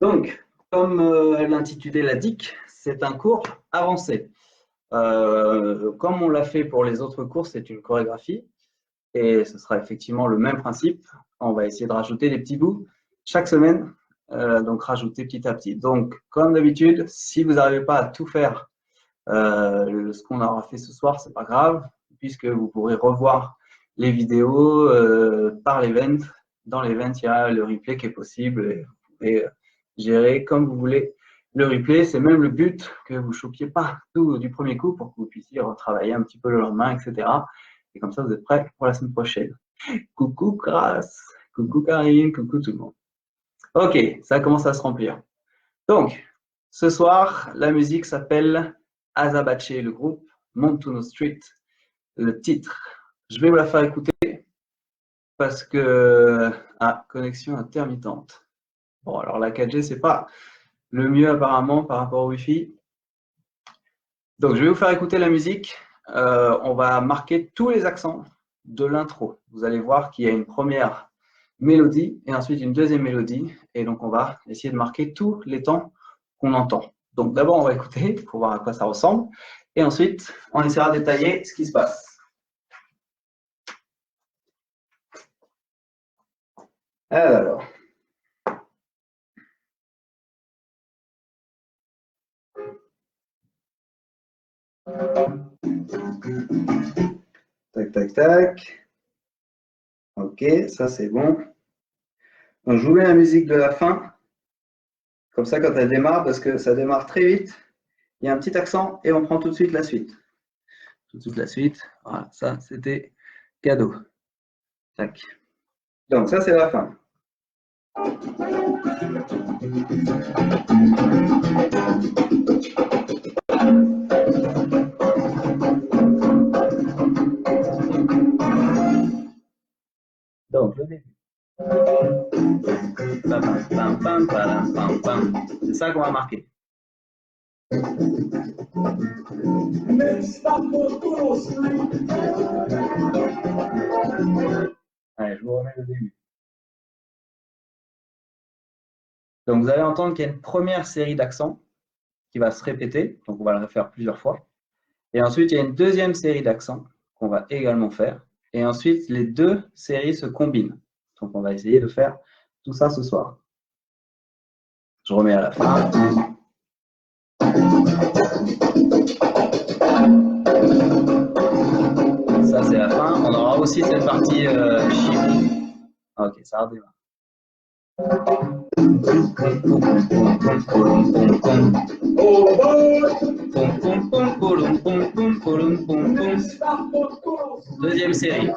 Donc, comme l'intitulé l'indique, c'est un cours avancé. Comme on l'a fait pour les autres cours, c'est une chorégraphie et ce sera effectivement le même principe. On va essayer de rajouter des petits bouts chaque semaine, donc rajouter petit à petit. Donc, comme d'habitude, si vous n'arrivez pas à tout faire ce qu'on aura fait ce soir, c'est pas grave, puisque vous pourrez revoir les vidéos par l'event. Dans l'event, il y a le replay qui est possible et vous pouvez gérer comme vous voulez le replay. C'est même le but que vous ne chopiez pas tout du premier coup pour que vous puissiez retravailler un petit peu le lendemain, etc. Et comme ça, vous êtes prêts pour la semaine prochaine. Coucou Grace, coucou Karine, coucou tout le monde. Ok, ça commence à se remplir. Donc, ce soir, la musique s'appelle Azabache, le groupe Montuno Street, le titre. Je vais vous la faire écouter parce que connexion intermittente. Bon, alors la 4G, c'est pas le mieux apparemment par rapport au Wi-Fi. Donc, je vais vous faire écouter la musique. On va marquer tous les accents de l'intro. Vous allez voir qu'il y a une première mélodie et ensuite une deuxième mélodie. Et donc, on va essayer de marquer tous les temps qu'on entend. Donc, d'abord, on va écouter pour voir à quoi ça ressemble. Et ensuite, on essaiera de détailler ce qui se passe. Alors. Tac, tac, tac. Ok, ça c'est bon. Donc, je vous mets la musique de la fin. Comme ça, quand elle démarre, parce que ça démarre très vite, il y a un petit accent et on prend tout de suite la suite. Tout de suite la suite. Voilà, ça c'était cadeau. Tac. Donc, ça c'est la fin. Donc, le début. C'est ça qu'on va marquer. Allez, je vous remets le début. Donc, vous allez entendre qu'il y a une première série d'accents qui va se répéter. Donc, on va le faire plusieurs fois. Et ensuite, il y a une deuxième série d'accents qu'on va également faire. Et ensuite, les deux séries se combinent. Donc, on va essayer de faire tout ça ce soir. Je remets à la fin. Ça, c'est la fin. On aura aussi cette partie chiffre. Ok, ça redémarre. Deuxième série.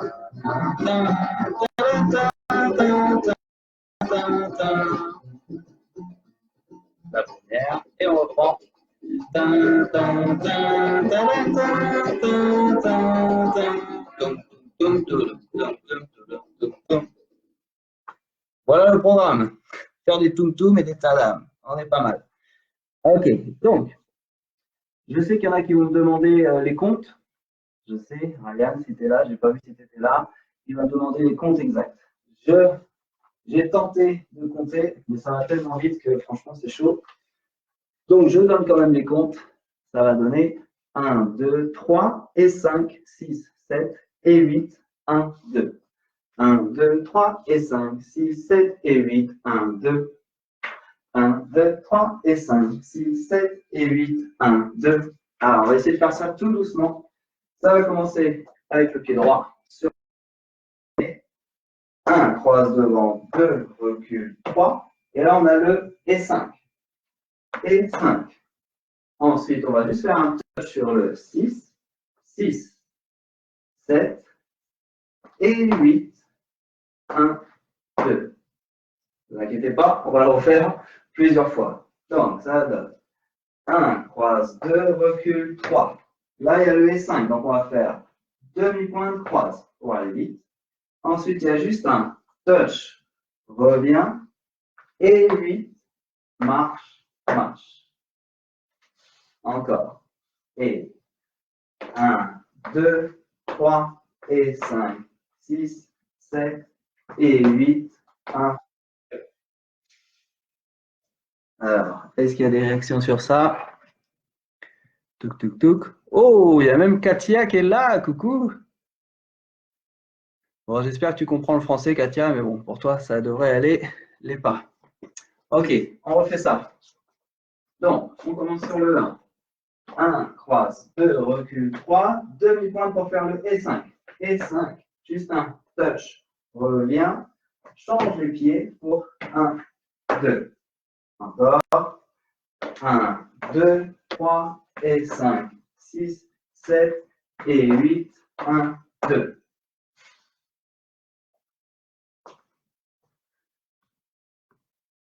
La première, et on reprend. Voilà le programme. Faire des toum-toum et des tadam. On est pas mal. Ok, donc, je sais qu'il y en a qui vont me demander les comptes. Je sais, Ryan, si tu es là, je n'ai pas vu si tu étais là. Il va me demander les comptes exacts. J'ai tenté de compter, mais ça va tellement vite que franchement, c'est chaud. Donc, je donne quand même les comptes. Ça va donner 1, 2, 3 et 5, 6, 7 et 8, 1, 2. 1, 2, 3 et 5, 6, 7 et 8, 1, 2. 1, 2, 3 et 5, 6, 7 et 8, 1, 2. Alors, on va essayer de faire ça tout doucement. Ça va commencer avec le pied droit sur 1, croise devant, 2, recule, 3. Et là, on a le et 5. Et 5. Ensuite, on va juste faire un touch sur le 6, 6, 7 et 8, 1, 2. Ne vous inquiétez pas, on va le refaire plusieurs fois. Donc, ça donne 1, croise, 2, recule, 3. Là, il y a le et5, donc on va faire demi-point de croise pour aller vite. Ensuite, il y a juste un touch, revient, et 8, marche, marche. Encore. Et 1, 2, 3 et 5, 6, 7 et 8, 1. Alors, est-ce qu'il y a des réactions sur ça? Touk, touk, touk. Oh, il y a même Katia qui est là. Coucou. Bon, j'espère que tu comprends le français, Katia, mais bon, pour toi, ça devrait aller les pas. Ok, on refait ça. Donc, on commence sur le 1. 1, croise, 2, recule, 3, demi-pointe pour faire le et5. Et5, juste un touch, reviens, change les pieds pour 1, 2. Encore. 1, 2, 3 et 5, 6, 7 et 8, 1, 2.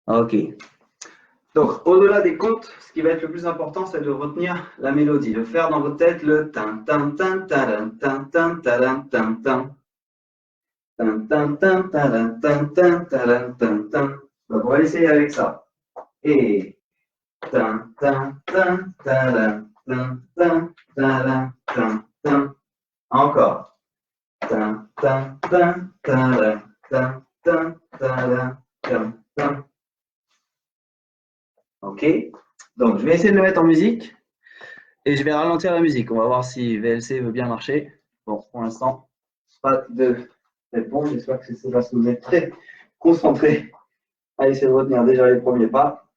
Ok. Donc, au-delà des comptes, ce qui va être le plus important, c'est de retenir la mélodie, de faire dans votre tête le tin tin tin tin tin tin tin tin tin. Donc, on va essayer avec ça. Et encore. Ok. Donc, je vais essayer de le mettre en musique et je vais ralentir la musique. On va voir si VLC veut bien marcher. Bon, pour l'instant, pas de réponse. J'espère que c'est parce que vous êtes très concentrés à essayer de retenir déjà les premiers pas.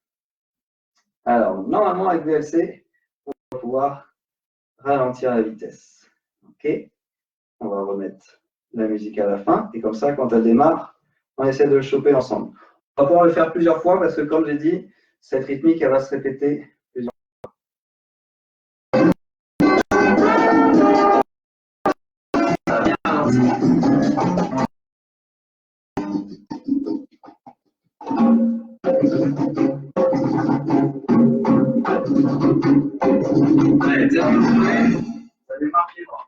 Alors, normalement, avec VLC, on va pouvoir ralentir la vitesse. Ok. On va remettre la musique à la fin. Et comme ça, quand elle démarre, on essaie de le choper ensemble. On va pouvoir le faire plusieurs fois parce que, comme j'ai dit, cette rythmique, elle va se répéter plusieurs fois. Ça va bien ralentir. Ouais, ça démarre pied droit.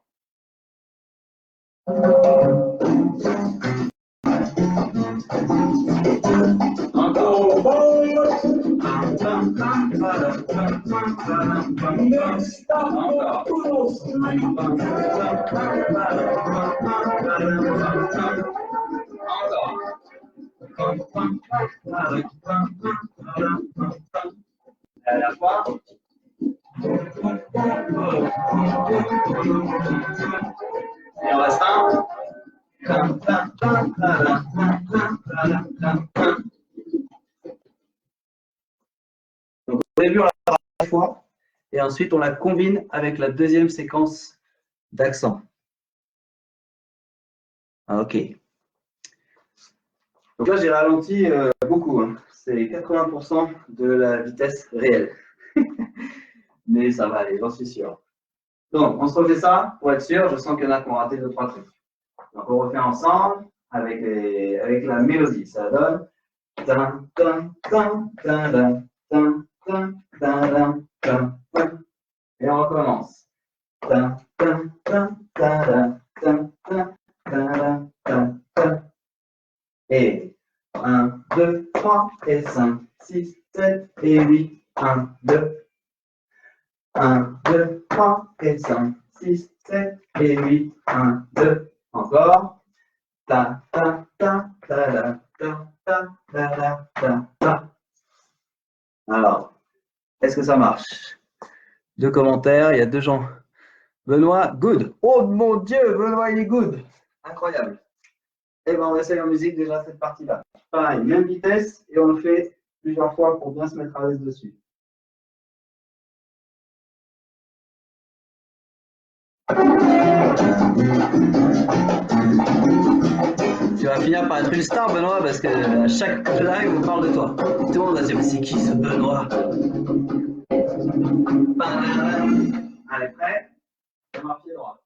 À la fois. Et on reste un. Donc, au début, on la fera à la fois. Et ensuite, on la combine avec la deuxième séquence d'accent. Ok. Donc là, j'ai ralenti beaucoup. Hein. C'est 80% de la vitesse réelle. Mais ça va aller, j'en suis sûr. Donc, on se refait ça pour être sûr. Je sens qu'il y en a qui ont raté 2-3 trucs. Donc, on refait ensemble avec la mélodie. Ça donne. Et on recommence. Et 1, 2, 3 et 5, 6, 7 et 8, 1, 2. 1, 2, 3 et 5, 6, 7 et 8, 1, 2. Encore. Ta, ta, ta, ta, ta, ta, ta, ta, ta, ta. Alors, est-ce que ça marche? 2 commentaires, il y a 2 gens. Benoît, good. Oh mon Dieu, Benoît, il est good. Incroyable. Eh bien, on essaye en musique déjà cette partie-là. Pareil, même vitesse et on le fait plusieurs fois pour bien se mettre à l'aise dessus. Tu vas finir par être une star, Benoît, parce que à chaque live, on parle de toi. Tout le monde va se dire, mais c'est qui ce Benoît? Allez, prêt? On va pied droit.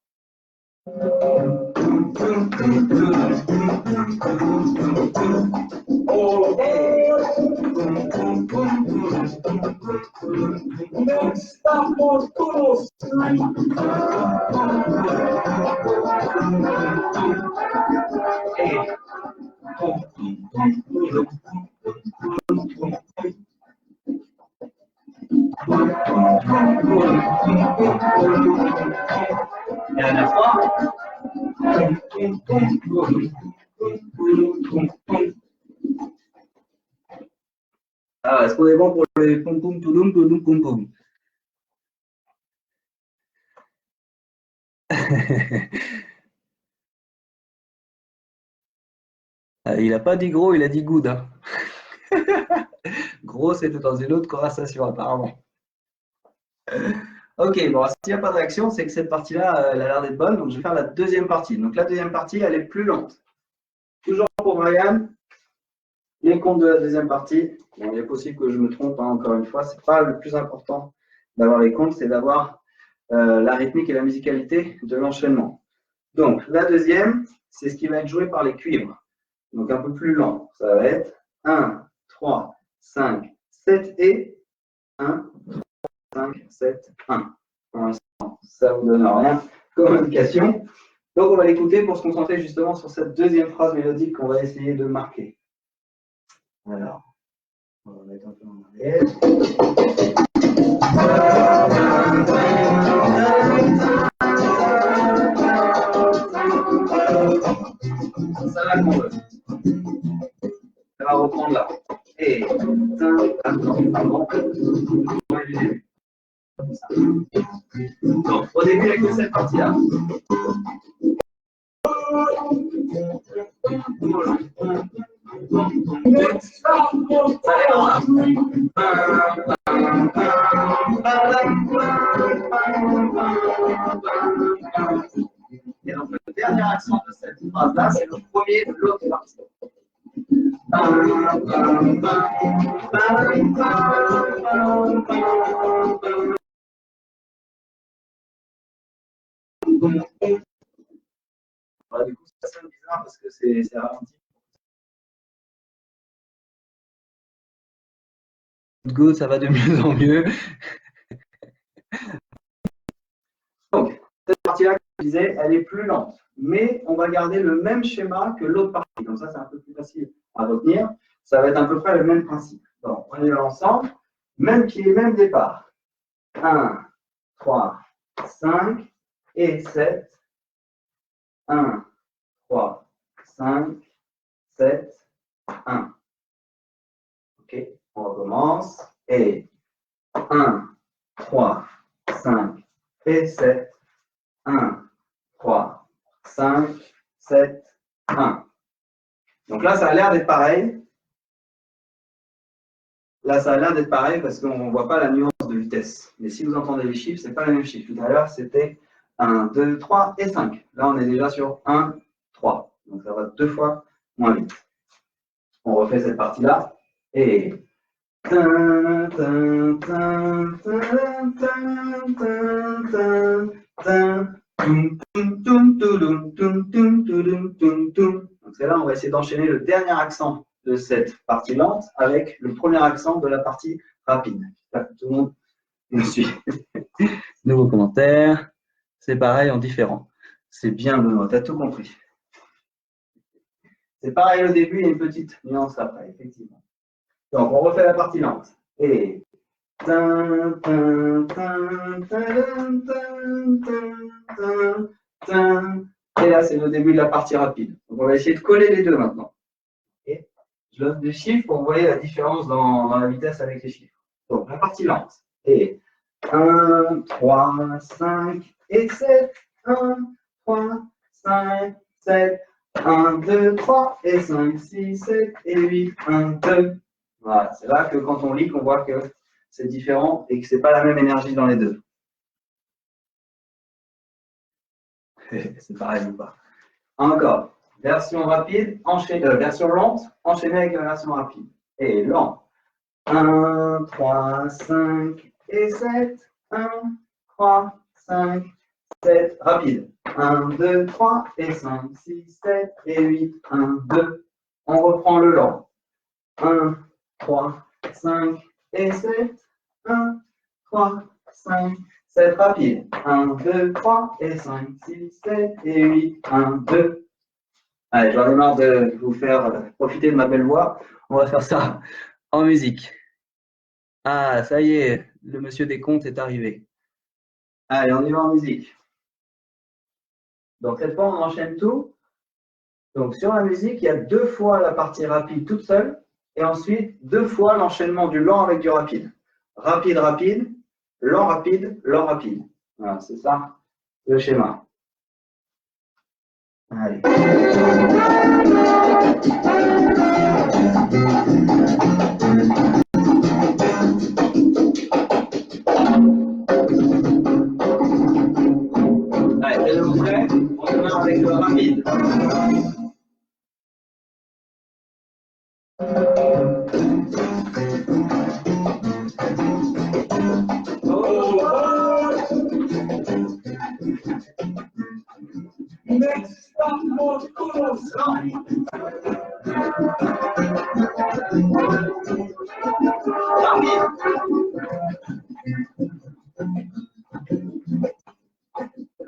Et à la fois. Alors, est-ce qu'on qu'on est bon pour les poum poum toudoum toudoum poum poum. Il n'a pas dit gros, il a dit good. Hein. Gros, c'était dans une autre conversation apparemment. Ok, bon, s'il n'y a pas de réaction, c'est que cette partie-là, elle a l'air d'être bonne. Donc, je vais faire la deuxième partie. Donc, la deuxième partie, elle est plus lente. Toujours pour Brian, les comptes de la deuxième partie. Bon, il est possible que je me trompe, hein, encore une fois. Ce n'est pas le plus important d'avoir les comptes, c'est d'avoir la rythmique et la musicalité de l'enchaînement. Donc, la deuxième, c'est ce qui va être joué par les cuivres. Donc, un peu plus lent. Ça va être 1, 3, 5, 7 et 1, 5, 7, 1. Pour l'instant, ça ne vous donne rien comme indication. Donc, on va l'écouter pour se concentrer justement sur cette deuxième phrase mélodique qu'on va essayer de marquer. Alors, on va mettre un peu en arrière. Ça va qu'on veut. Ça va reprendre là. Et donc, au début, avec cette partie-là. Et donc, le dernier accent de cette phrase-là, c'est le premier de l'autre partie. Voilà, du coup, ça sonne bizarre parce que c'est ralenti. Good, ça va de mieux en mieux. Donc, cette partie-là, comme je disais, elle est plus lente. Mais on va garder le même schéma que l'autre partie. Comme ça, c'est un peu plus facile à retenir. Ça va être à peu près le même principe. Donc, on est là ensemble. Même pied, même départ. 1, 3, 5 et 7. 1, 3, 5, 7, 1. Ok, on recommence. Et 1, 3, 5 et 7. 1, 3, 5, 7, 1. Donc là, ça a l'air d'être pareil. Là, ça a l'air d'être pareil parce qu'on ne voit pas la nuance de vitesse. Mais si vous entendez les chiffres, ce n'est pas le même chiffre. Tout à l'heure, c'était 1, 2, 3 et 5. Là, on est déjà sur 1, 3. Donc, ça va 2 fois moins vite. On refait cette partie-là. Et... Donc c'est là, on va essayer d'enchaîner le dernier accent de cette partie lente avec le premier accent de la partie rapide. Là, tout le monde me suit. Nouveau commentaire. C'est pareil en différent. C'est bien, Benoît, tu as tout compris. C'est pareil au début, il y a une petite nuance après, effectivement. Donc, on refait la partie lente. Et... Et là, c'est le début de la partie rapide. Donc, on va essayer de coller les deux maintenant. Et je donne des chiffres pour que vous voyez la différence dans la vitesse avec les chiffres. Donc, la partie lente. Et 1, 3, 5 et 7. 1, 3, 5, 7. 1, 2, 3 et 5, 6, 7 et 8. 1, 2. Voilà, c'est là que quand on lit, qu'on voit que c'est différent et que ce n'est pas la même énergie dans les deux. C'est pareil ou pas. Encore. Version rapide, version lente, enchaînée avec la version rapide. Et lent. 1, 3, 5 et 7. 1, 3, 5, 7. Rapide. 1, 2, 3 et 5, 6, 7 et 8. 1, 2. On reprend le lent. 1, 3, 5 et 7. 1, 3, 5, 7, rapide. 1, 2, 3 et 5, 6, 7 et 8. 1, 2. Allez, j'en ai marre de vous faire profiter de ma belle voix. On va faire ça en musique. Ah, ça y est, le monsieur des comptes est arrivé. Allez, on y va en musique. Donc, cette fois, on enchaîne tout. Donc, sur la musique, il y a 2 fois la partie rapide toute seule et ensuite 2 fois l'enchaînement du lent avec du rapide. Rapide, rapide, lent, rapide, lent, rapide. Voilà, c'est ça le schéma. Allez. Allez, et donc prêt, on démarre avec le rapide. Next stop, Moscow. Rapide.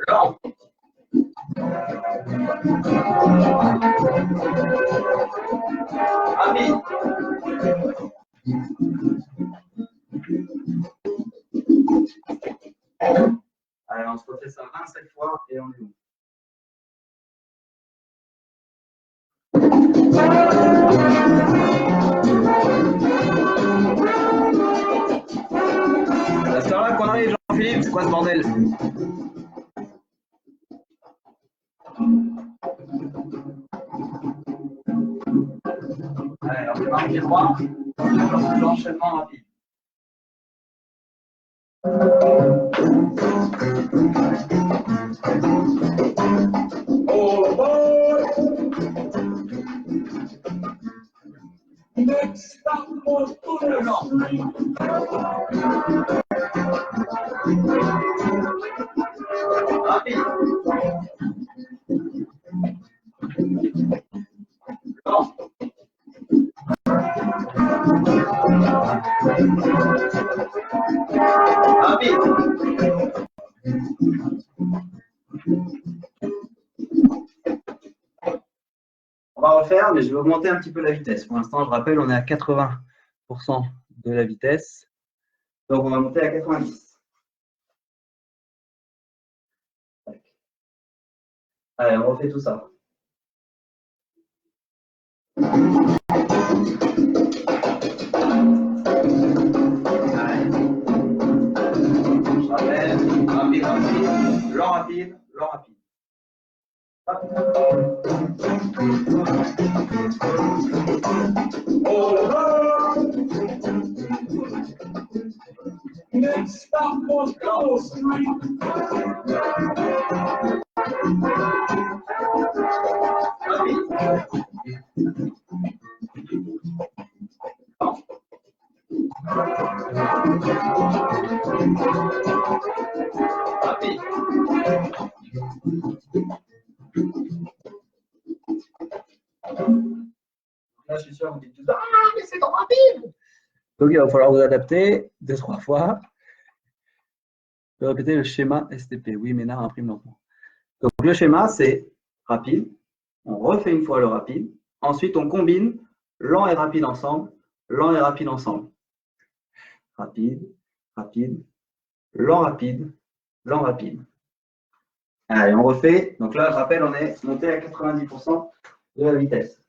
Lent. Rapide. Allez, on se refait ça 27 fois et on joue. À cette heure-là qu'on arrive, Jean-Philippe, c'est quoi ce bordel? Allez, on démarre les 3. L'enchaînement rapide. All aboard! Next stop for rapide. Lent. Rapide. On va refaire, mais je vais augmenter un petit peu la vitesse. Pour l'instant, je rappelle, on est à 80% de la vitesse. Donc, on va monter à 90. Allez, on refait tout ça. Je rappelle, rapide, rapide, lent, rapide, lent, rapide. Next stop was Close Street. Rapide. Là, je suis sûr, vous dites tous, ah, mais c'est trop rapide. Donc, il va falloir vous adapter 2-3 fois. Je vais répéter le schéma STP. Oui, Ménard imprime lentement. Donc, le schéma, c'est rapide. On refait une fois le rapide. Ensuite, on combine lent et rapide ensemble. Lent et rapide ensemble. Rapide, rapide, lent, rapide, lent, rapide. Allez, on refait. Donc là, je rappelle, on est monté à 90% de la vitesse.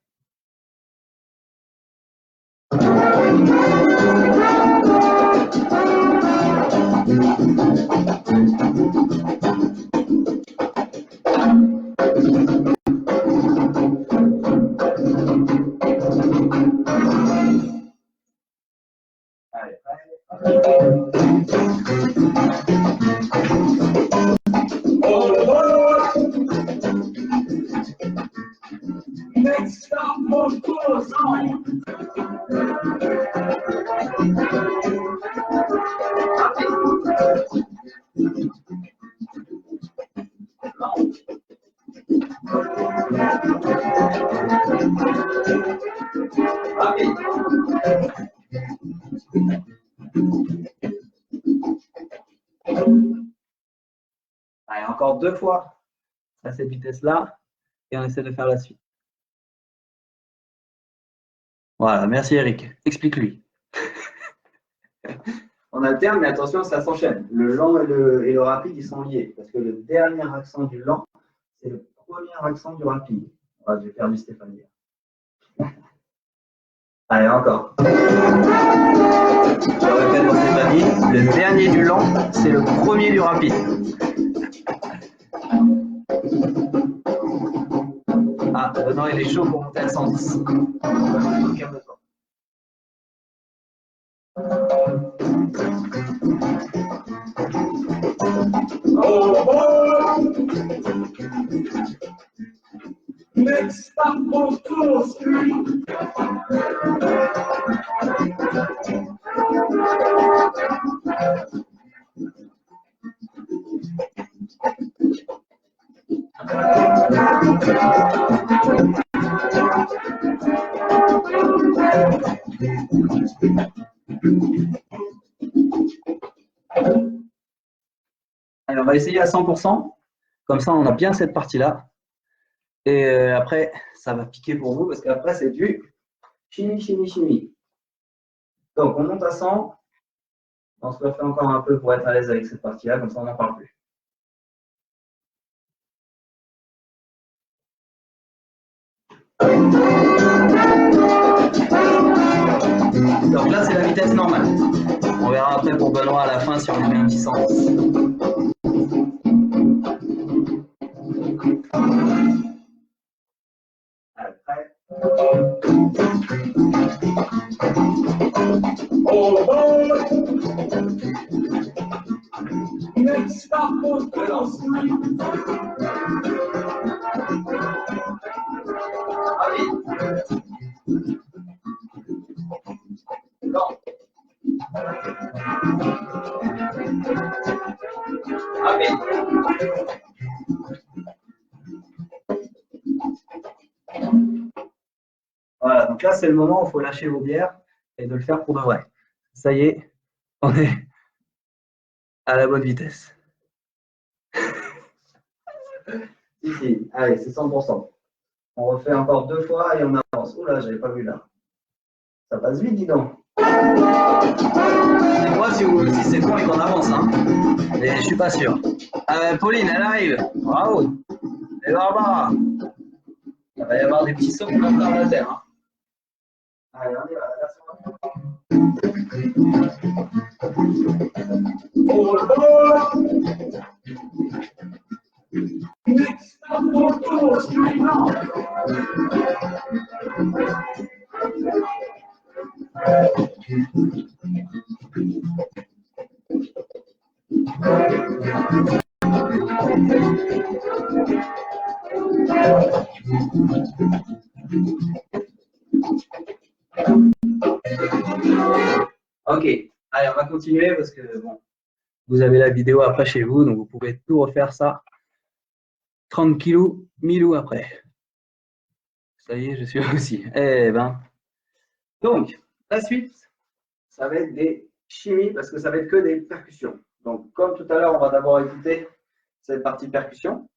Allez, Next stop, Moscow. Rapide. Allez, encore 2 fois à cette vitesse-là et on essaie de faire la suite. Voilà, merci Eric. Explique-lui. On alterne, mais attention, ça s'enchaîne. Le lent et le rapide, ils sont liés. Parce que le dernier accent du lent, c'est le premier accent du rapide. Ah, j'ai perdu Stéphanie. Allez, encore. Je répète pour Stéphanie, le dernier du lent, c'est le premier du rapide. Ah, Benoît, il est chaud pour monter à 110. Calme-toi. Next stop on Tour Street. Allez, on va essayer à 100%. Comme ça, on a bien cette partie-là. Et après, ça va piquer pour vous parce qu'après, c'est du chimie, chimie, chimie. Donc, on monte à 100. On se refait encore un peu pour être à l'aise avec cette partie-là. Comme ça, on n'en parle plus. Donc là, c'est la vitesse normale. On verra après pour Benoît à la fin si on lui met un petit 110. Après. Next stop on Tour Street. Ah oui. Non. Ah oui. Voilà, donc là c'est le moment où il faut lâcher vos bières et de le faire pour de vrai. Ça y est, on est à la bonne vitesse. Si, allez, c'est 100%. On refait encore 2 fois et on avance. Oula, j'avais pas vu là. Ça passe vite, dis donc. Dites-moi si c'est bon et qu'on avance, hein. Mais je suis pas sûr. Pauline, elle arrive. Bravo. Et Barbara. Il va y avoir des petits sauts pour faire la terre. Hein. Allez, on y va. Next stop on Tour Street now. Ok, allez, on va continuer parce que bon, vous avez la vidéo après chez vous, donc vous pouvez tout refaire ça. 30 kilos, 1000 ou après. Ça y est, je suis là aussi. Eh ben. Donc, la suite, ça va être des chimies parce que ça va être que des percussions. Donc, comme tout à l'heure, on va d'abord écouter cette partie percussion.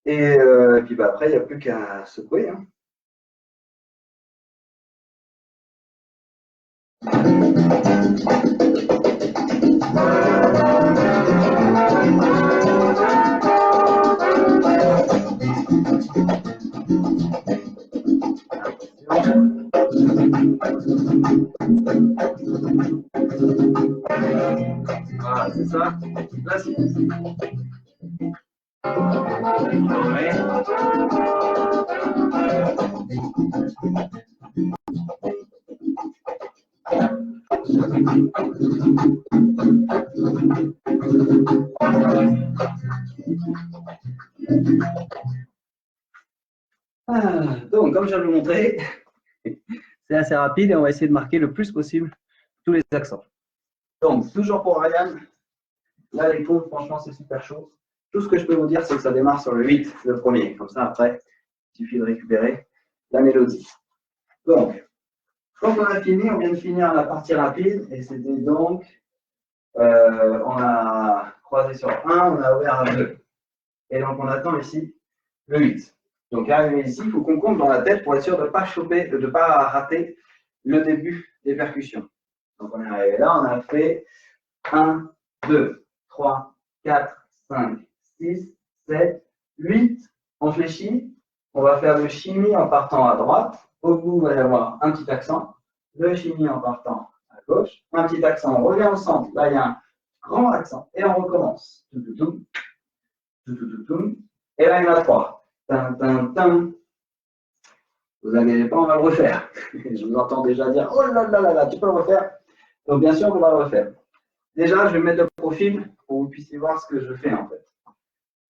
Et puis bah, après, il n'y a plus qu'à secouer. Hein. Voilà, c'est ça. Là, c'est donc, comme je viens de vous montrer, c'est assez rapide et on va essayer de marquer le plus possible tous les accents. Donc, toujours pour Ryan, là, les comptes, franchement, c'est super chaud. Tout ce que je peux vous dire, c'est que ça démarre sur le 8, le premier. Comme ça, après, il suffit de récupérer la mélodie. Donc, quand on a fini, on vient de finir la partie rapide et c'était donc, on a croisé sur 1, on a ouvert à 2. Et donc, on attend ici le 8. Donc, arrivé ici, il faut qu'on compte dans la tête pour être sûr de ne pas choper, de ne pas rater le début des percussions. Donc, on est arrivé là, on a fait 1, 2, 3, 4, 5, 6, 7, 8. On fléchit. On va faire le chimie en partant à droite. Au bout, il va y avoir un petit accent. Le chimie en partant à gauche. Un petit accent, on revient au centre. Là, il y a un grand accent. Et on recommence. Et là, il y en a 3. Vous n'inquiétez pas, on va le refaire. Je vous entends déjà dire, oh là là là là, tu peux le refaire. Donc, bien sûr, on va le refaire. Déjà, je vais mettre le profil pour que vous puissiez voir ce que je fais en fait.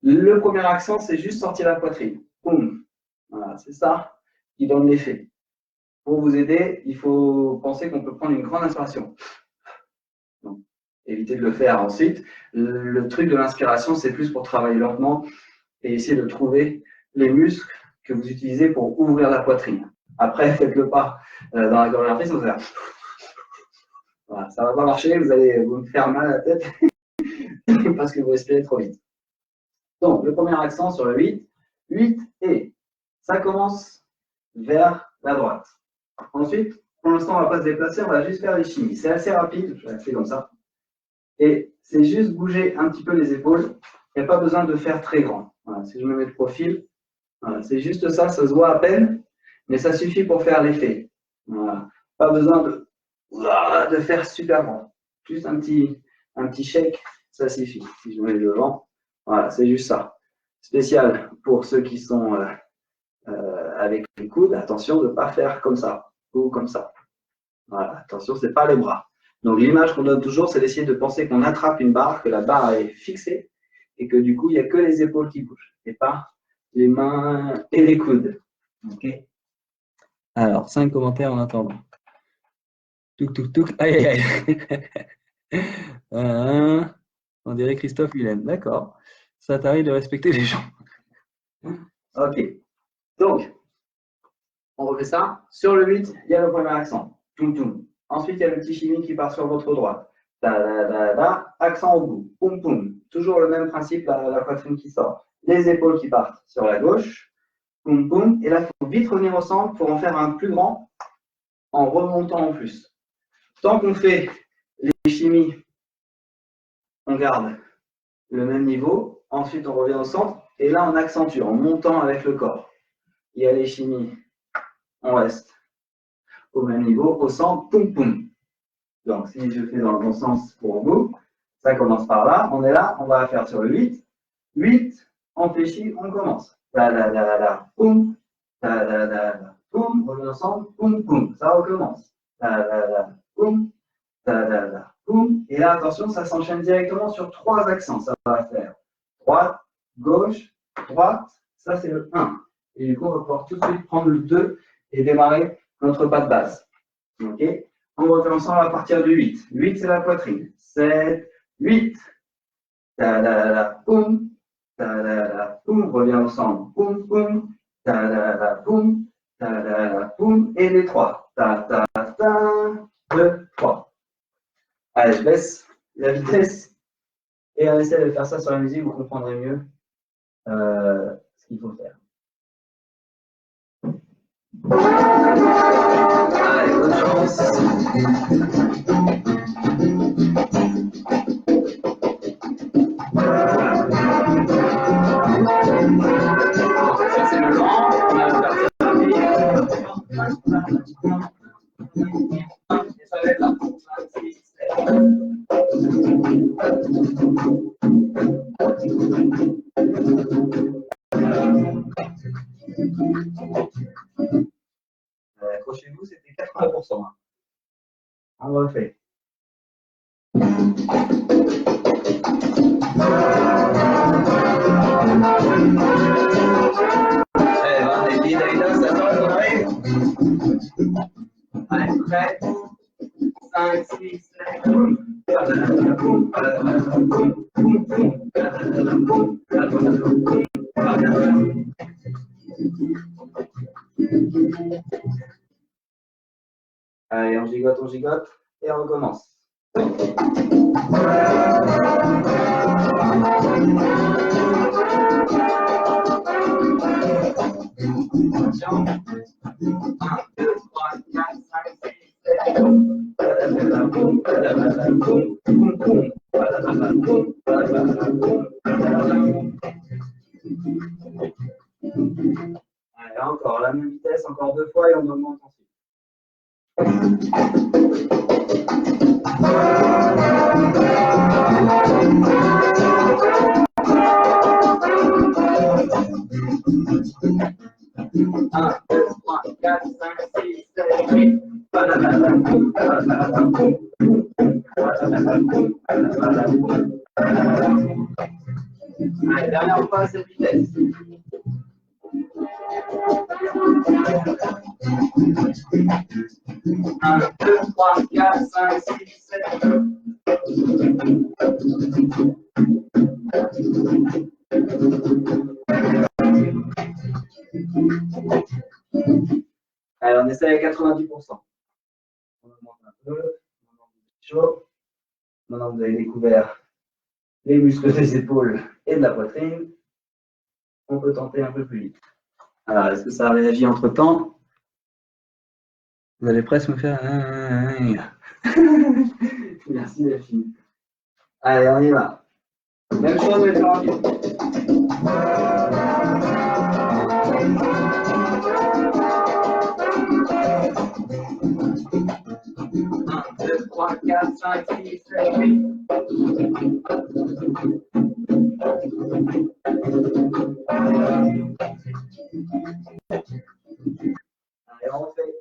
Le premier accent, c'est juste sortir la poitrine. Boum. Voilà, c'est ça qui donne l'effet. Pour vous aider, il faut penser qu'on peut prendre une grande inspiration. Donc, évitez de le faire ensuite. Le truc de l'inspiration, c'est plus pour travailler lentement et essayer de trouver les muscles que vous utilisez pour ouvrir la poitrine. Après, faites-le pas dans la chorégraphie, ça va faire. Voilà, ça ne va pas marcher, vous allez vous faire mal à la tête parce que vous respirez trop vite. Donc, le premier accent sur le 8, 8 et ça commence vers la droite. Ensuite, pour l'instant, on ne va pas se déplacer, on va juste faire les chimies. C'est assez rapide, je vais faire comme ça. Et c'est juste bouger un petit peu les épaules. Il n'y a pas besoin de faire très grand. Voilà, si je me mets de profil, voilà, c'est juste ça, ça se voit à peine, mais ça suffit pour faire l'effet. Voilà. Pas besoin de faire super grand. Juste un petit shake, ça suffit. Si je mets devant, voilà, c'est juste ça. Spécial pour ceux qui sont avec les coudes, attention de ne pas faire comme ça ou comme ça. Voilà, attention, ce n'est pas les bras. Donc l'image qu'on donne toujours, c'est d'essayer de penser qu'on attrape une barre, que la barre est fixée et que du coup, il n'y a que les épaules qui bougent et pas les mains et les coudes. Okay. Alors, 5 commentaires en attendant. Touk, touk, touk. Aïe, aïe, aïe. On dirait Christophe Willem. D'accord. Ça t'arrive de respecter les gens. Ok. Donc, on refait ça. Sur le 8, il y a le premier accent. Toum, toum. Ensuite, il y a le petit chimie qui part sur votre droite. Da, da, da, da. Accent au bout. Poum, poum. Toujours le même principe, la poitrine qui sort. Les épaules qui partent sur la gauche. Poum, poum. Et là, il faut vite revenir au centre pour en faire un plus grand en remontant en plus. Tant qu'on fait les chimies, on garde le même niveau. Ensuite, on revient au centre. Et là, on accentue en montant avec le corps. Il y a les chimies. On reste au même niveau, au centre, poum, poum. Donc, si je fais dans le bon sens pour vous, ça commence par là. On est là, on va faire sur le 8. 8, on fléchit, on commence. Da, da, da, da, poum. Da, da, da, da, poum. On revient ensemble, poum, poum. Ça recommence. Da, da, da, poum. Da, da, da, poum. Et là, attention, ça s'enchaîne directement sur 3 accents. Ça va faire droite, gauche, droite. Ça, c'est le 1. Et du coup, on va pouvoir tout de suite prendre le 2 et démarrer notre pas de base. Ok. On refait ensemble à partir du 8. 8, c'est la poitrine. 7, 8. Ta da da poum. Ta da da poum. Revient ensemble. Poum, poum. Ta da da poum. Ta da da poum. Et les 3. Ta ta ta. 2, 3. Allez, je baisse la vitesse. Et on essaie de faire ça sur la musique, vous comprendrez mieux ce qu'il faut faire. Allez, bonne chance. Ça, c'est le lent. On a le parti rapide. Et ça va être là. 5, 6, 7. Accrochez-vous, c'était 80%. On refait. Allez, Daïda, ça va, on arrive. Allez, prêt. 5, 6, 7, boum. Allez, on gigote, et on recommence. Attention. 1, 2, 3, 4, 5, 6, 7, boum. Allez, encore la même vitesse, encore 2 fois et on augmente. Allez, dernière fois, cette vitesse. 1, 2, 3, 4, 5, 6, 7. Allez, on essaie à 90%. On augmente un peu. Maintenant, vous êtes chaud. Maintenant, vous avez découvert les muscles des épaules et de la poitrine. On peut tenter un peu plus vite. Alors, est-ce que ça a réagi entre-temps? Vous allez presque me faire... Merci, Delphine. Allez, on y va. Même chose, mais plus rapide. 1, 2, 3, 4, 5, 6, 7, 8. Allez, on refait.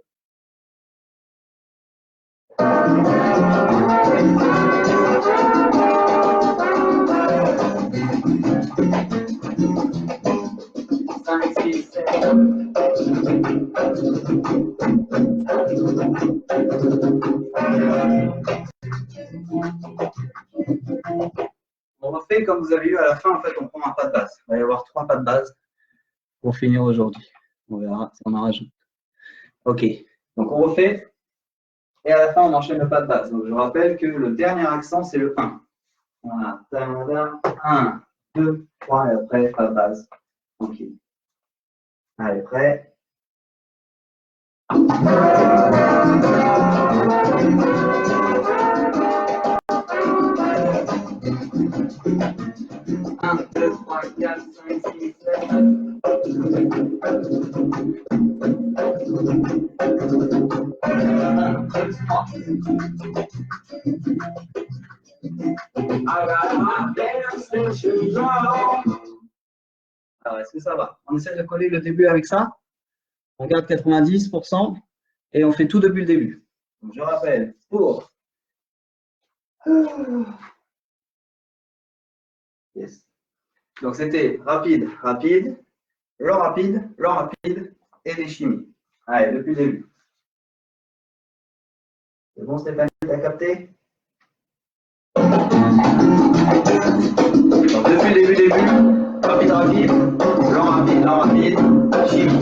On refait comme vous avez eu à la fin, en fait, on prend un pas de base. Il va y avoir 3 pas de base pour finir aujourd'hui. On verra si on en rajoute. Ok, donc on refait. Et à la fin, on enchaîne le pas de base. Donc je rappelle que le dernier accent, c'est le 1. Voilà. 1, 2, 3, et après, pas de base. Ok. Allez, prêt. 1, 2, 3, 4, 5, 6, 7. Alors, est-ce que ça va? On essaie de coller le début avec ça. On garde 90% et on fait tout depuis le début. Donc, je rappelle, pour... Yes. Donc, c'était rapide, rapide, rapide et les chimies. Allez, depuis le début. C'est bon, Stéphanie, t'as capté? Donc, depuis le début, rapide, rapide, rapide, chimie.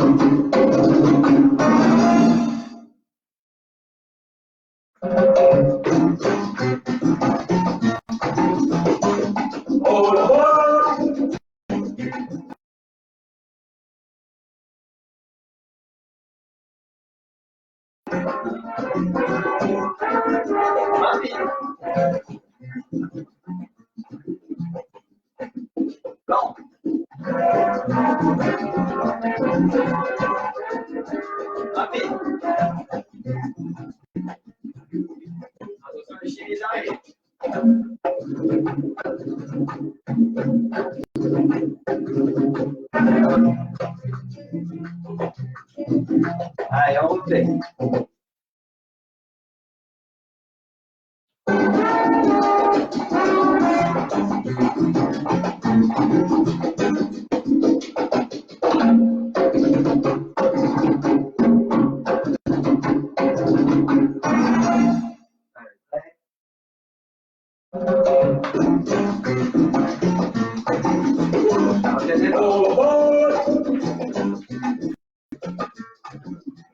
Lent. Rapide. Attention, les chimies arrivent. Allez, on refait.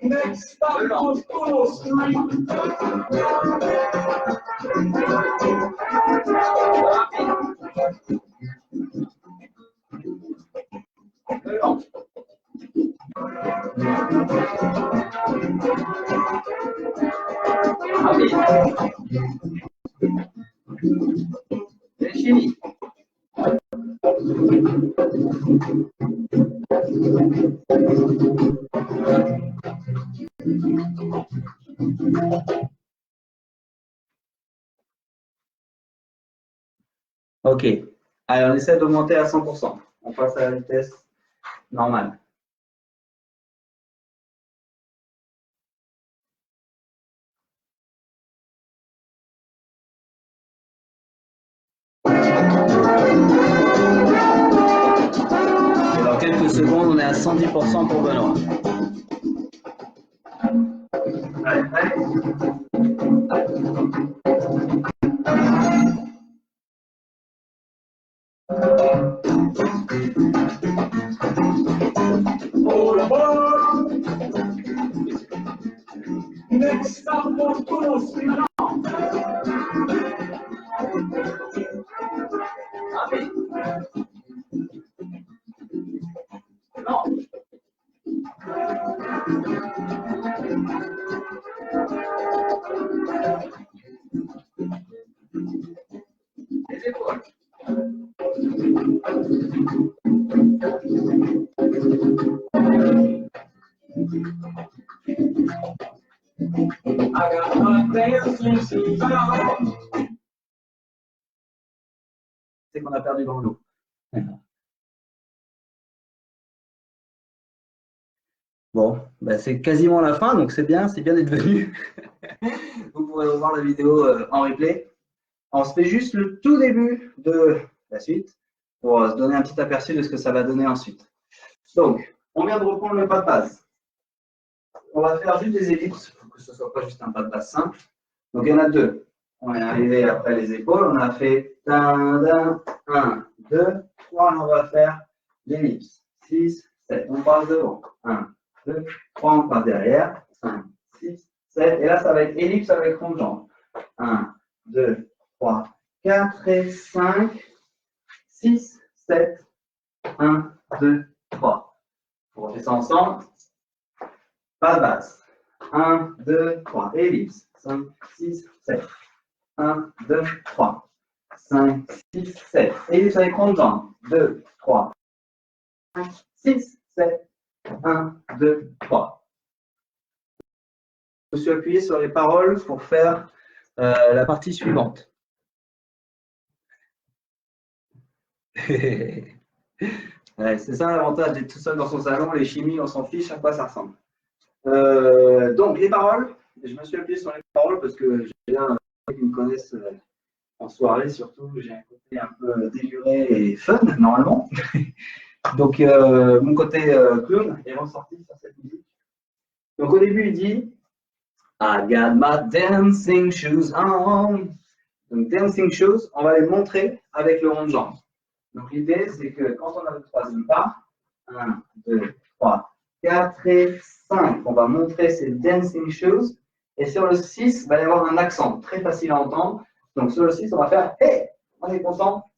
Next stop on Full Street. Ok. Allez, on essaie d'augmenter à 100%. On passe à la vitesse normale. secondes, on est à 110% pour Benoît. Allez, allez. Next stop on course. Les épaules. I got my dancing shoes on. C'est qu'on a perdu dans l'eau. Bon, bah c'est quasiment la fin, donc c'est bien d'être venu. Vous pourrez revoir la vidéo en replay. On se fait juste le tout début de la suite pour se donner un petit aperçu de ce que ça va donner ensuite. Donc, on vient de reprendre le pas de base. On va faire juste des ellipses pour que ce ne soit pas juste un pas de base simple. Donc, il y en a deux. On est arrivé après les épaules, on a fait 1, 2, 3, on va faire l'ellipse. 6, 7, on passe devant. 1, 2, 3, on passe derrière. 5, 6, 7, et là ça va être ellipse avec rond de jambe. 1, 2, 3, 4 et 5, 6, 7, 1, 2, 3. On refait ça ensemble. Pas de base. 1, 2, 3, ellipse. 5, 6, 7. 1, 2, 3, 5, 6, 7. Ellipse avec rond de jambe. 2, 3, 5, 6, 7. 1, 2, 3. Je me suis appuyé sur les paroles pour faire la partie suivante. Ouais, c'est ça l'avantage d'être tout seul dans son salon. Les chimies, on s'en fiche à quoi ça ressemble. Donc, les paroles. Je me suis appuyé sur les paroles parce que j'ai bien qui me connaissent en soirée surtout. J'ai un côté un peu déluré et fun, normalement. Donc, mon côté clown est ressorti sur cette musique. Donc, au début, il dit I got my dancing shoes on. Donc, dancing shoes, on va les montrer avec le rond de jambe. Donc, l'idée, c'est que quand on a le troisième pas, 1, 2, 3, 4 et 5, on va montrer ces dancing shoes. Et sur le 6, il va y avoir un accent très facile à entendre. Donc, sur le 6, on va faire hey, on est content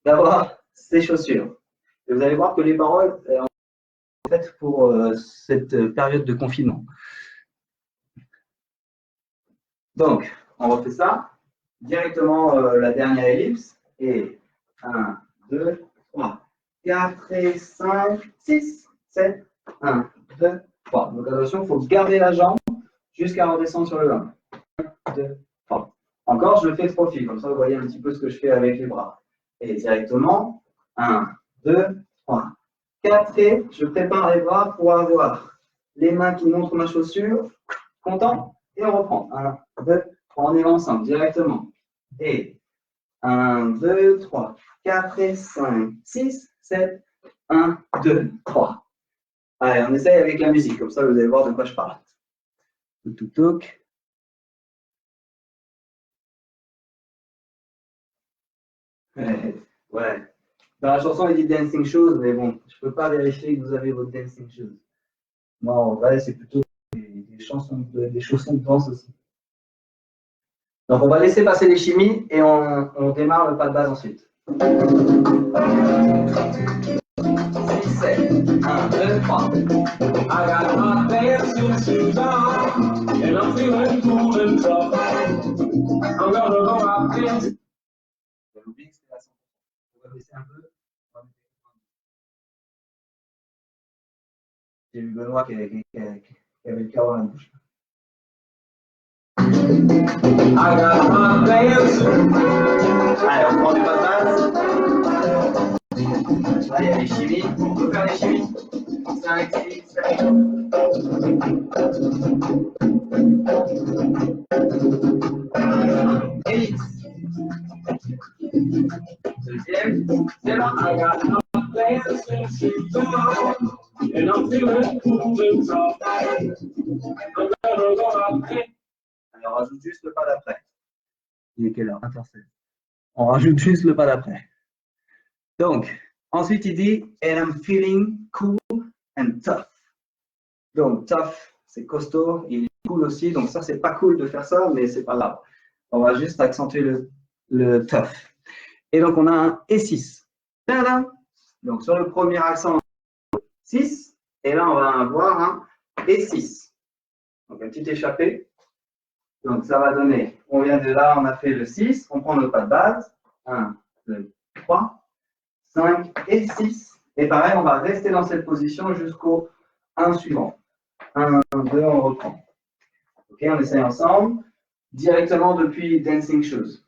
d'avoir ces chaussures. Et vous allez voir que les paroles sont faites pour cette période de confinement. Donc, on refait ça. Directement la dernière ellipse. Et 1, 2, 3, 4 et 5, 6, 7, 1, 2, 3. Donc attention, il faut garder la jambe jusqu'à redescendre sur le 1. 2, 3. Encore, je le fais de profil, comme ça vous voyez un petit peu ce que je fais avec les bras. Et directement, 1, 2, 3, 4 et je prépare les bras pour avoir les mains qui montrent ma chaussure. Content? Et on reprend. 1, 2, 3, on est ensemble directement. Et 1, 2, 3, 4 et 5, 6, 7, 1, 2, 3. Allez, on essaye avec la musique, comme ça vous allez voir de quoi je parle. Touc, touc. Ouais. Dans la chanson, il dit dancing shoes, mais bon, je ne peux pas vérifier que vous avez votre dancing shoes. Non, en vrai, c'est plutôt des chaussons de danse aussi. Donc, on va laisser passer les chimies et on démarre le pas de base ensuite. 6, 7, 1, 2, 3. I got my dancing shoes on, and I'm feeling cool and tough. I'm gonna go out dancing. J'ai oublié que c'était à 100%. On va baisser un peu. J'ai vu Benoît qui avait le carreau à la bouche. I got my dancing. Allez, on prend du pas de base. Là, il y a les chimies. On peut faire les chimies. 5, 6, 7. Ellipse. Deuxième. C'est bon. I got my dancing shoes on. I'm feeling cool and tough. I'm gonna go out there. On rajoute juste le pas d'après. Il est quelle heure? 20h16. On rajoute juste le pas d'après. Donc, ensuite il dit and I'm feeling cool and tough. Donc, tough, c'est costaud, il est cool aussi. Donc, ça, c'est pas cool de faire ça, mais c'est pas grave. On va juste accentuer le tough. Et donc, on a un E6. Tadam! Donc, sur le premier accent, 6. Et là, on va avoir un E6. Donc, un petit échappé. Donc, ça va donner, on vient de là, on a fait le 6. On prend le pas de base. 1, 2, 3, 5 et 6. Et pareil, on va rester dans cette position jusqu'au 1 suivant. 1, 2, on reprend. Ok, on essaye ensemble. Directement depuis Dancing Shoes.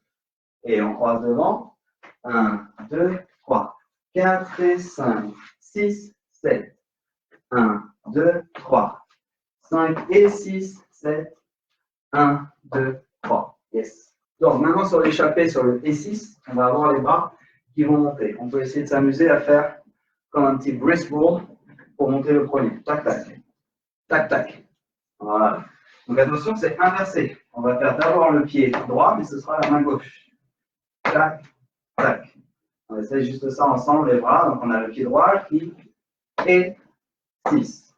Et on croise devant. 1, 2, 3, 4 et 5, 6, 7. 1, 2, 3, 5 et 6, 7. 1, 2, 3. Yes. Donc maintenant sur l'échappée, sur le E6, on va avoir les bras qui vont monter. On peut essayer de s'amuser à faire comme un petit brisk roll pour monter le premier. Tac, tac. Tac, tac. Voilà. Donc attention, c'est inversé. On va faire d'abord le pied droit, mais ce sera la main gauche. Tac, tac. On essaie juste ça ensemble, les bras. Donc on a le pied droit qui est 6.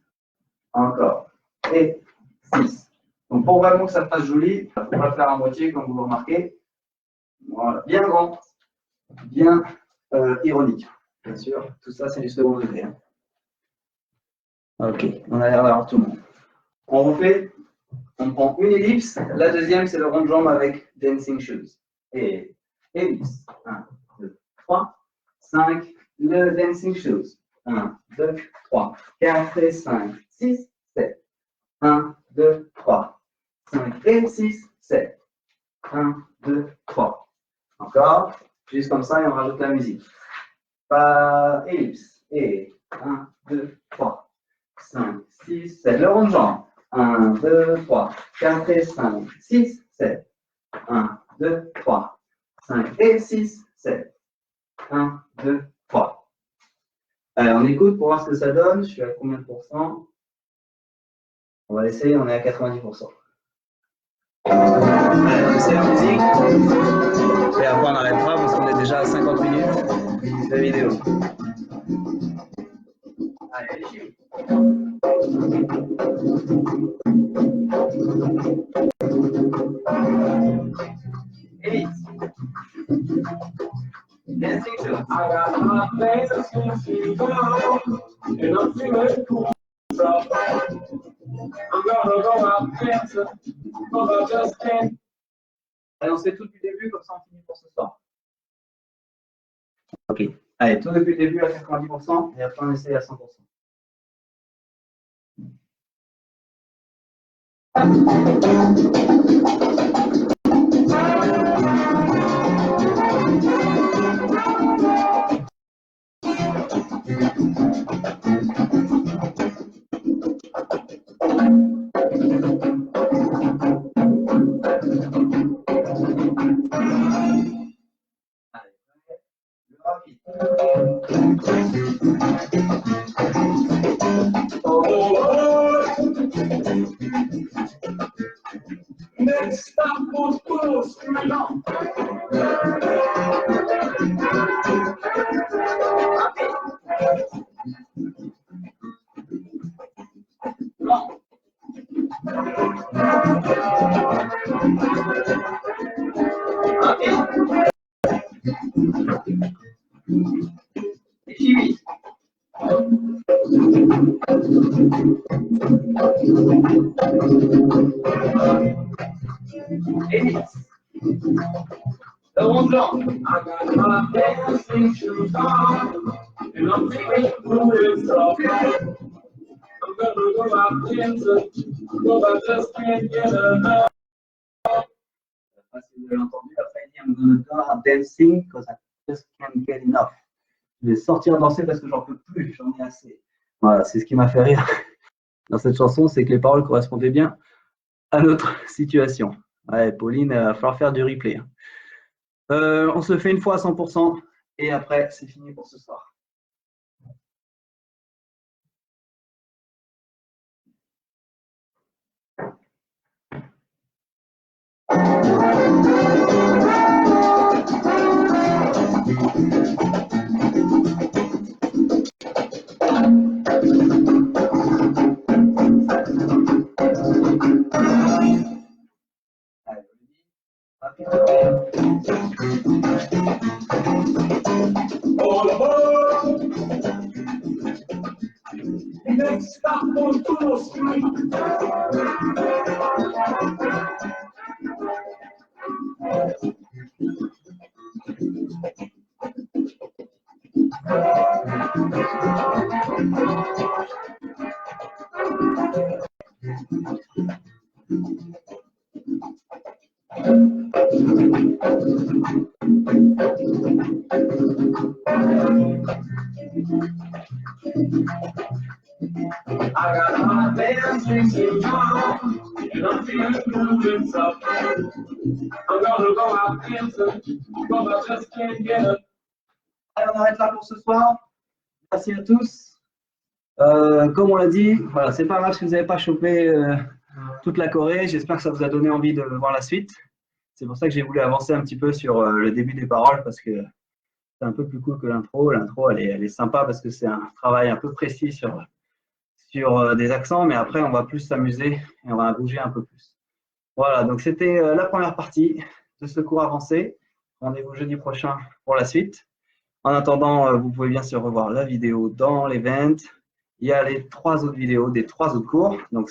Encore. Et 6. Donc pour vraiment que ça fasse joli, on va le faire à moitié, comme vous le remarquez. Voilà. Bien grand, bien ironique. Bien sûr, tout ça c'est du second degré. Hein. Ok, on a l'air d'avoir tout le monde. On refait, on prend une ellipse. La deuxième, c'est le rond de jambe avec Dancing Shoes. Et ellipse. 1, 2, 3, 5. Le Dancing Shoes. 1, 2, 3, 4 et 5, 6, 7. 1, 2, 3, 5 et 6, 7. 1, 2, 3. Encore. Juste comme ça et on rajoute la musique. Pas ellipse. Et 1, 2, 3. 5, 6, 7. Le rond de jambe. 1, 2, 3, 4 et 5, 6, 7. 1, 2, 3, 5 et 6, 7. 1, 2, 3. Allez, on écoute pour voir ce que ça donne. Je suis à combien de pourcents? On va essayer, on est à 90%. Allez, on essaie la musique. Et après, on arrêtera parce qu'on est déjà à 50 minutes de vidéo. Allez, allez. Elite. Dancing Shoes. I got my dancing shoes on, and I'm feeling cool. So I'm gonna go out dancing, cause I just can't. Allez, on se fait tout depuis le début, comme ça on finit pour ce soir. Ok. Allez, tout depuis le début à 90% et après on essaie à 100%. Next stop was Willow Street. I got my dancing shoes on, and I'm feeling cool and stuff. I'm gonna go out dancing, cause I just can't get enough. Si vous avez entendu, après il dit I'm gonna go out dancing because I just can't get enough. Je vais sortir danser parce que j'en peux plus, j'en ai assez. Voilà, c'est ce qui m'a fait rire dans cette chanson, c'est que les paroles correspondaient bien à notre situation. Ouais, Pauline, il va falloir faire du replay. On se le fait une fois à 100% et après c'est fini pour ce soir. All aboard! Next stop on Full Street. I got my damn drinking on, and I'm feeling moving tough. I'm gonna go out dancing, but I just can't get up. Alors, on arrête là pour ce soir. Merci à tous. Comme on l'a dit, voilà, c'est pas grave si vous n'avez pas chopé toute la Corée. J'espère que ça vous a donné envie de voir la suite. C'est pour ça que j'ai voulu avancer un petit peu sur le début des paroles parce que c'est un peu plus cool que l'intro. L'intro, elle est sympa parce que c'est un travail un peu précis sur des accents, mais après, on va plus s'amuser et on va bouger un peu plus. Voilà, donc c'était la première partie de ce cours avancé. Rendez-vous jeudi prochain pour la suite. En attendant, vous pouvez bien sûr revoir la vidéo dans l'event. Il y a les 3 autres vidéos des 3 autres cours. Donc,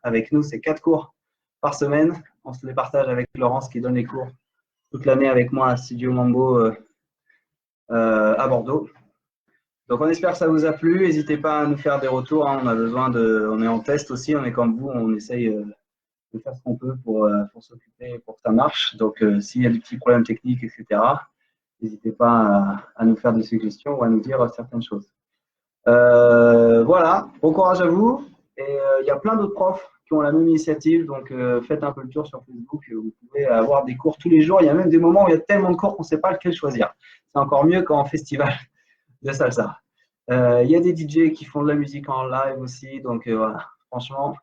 avec nous, c'est 4 cours par semaine. On se les partage avec Laurence qui donne les cours toute l'année avec moi à Studio Mambo à Bordeaux. Donc, on espère que ça vous a plu. N'hésitez pas à nous faire des retours. Hein. On a besoin on est en test aussi. On est comme vous. On essaye de faire ce qu'on peut pour s'occuper, pour que ça marche. Donc, s'il y a des petits problèmes techniques, etc., n'hésitez pas à nous faire des suggestions ou à nous dire certaines choses. Voilà, bon courage à vous. Et il y a plein d'autres profs qui ont la même initiative. Donc, faites un peu le tour sur Facebook. Vous pouvez avoir des cours tous les jours. Il y a même des moments où il y a tellement de cours qu'on ne sait pas lequel choisir. C'est encore mieux qu'en festival de salsa. Il y a des DJ qui font de la musique en live aussi. Donc, voilà, franchement,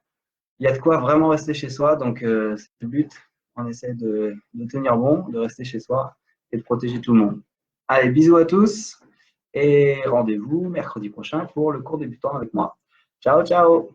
il y a de quoi vraiment rester chez soi. Donc, c'est le but. On essaie de tenir bon, de rester chez soi et de protéger tout le monde. Allez, bisous à tous et rendez-vous mercredi prochain pour le cours débutant avec moi. Ciao, ciao!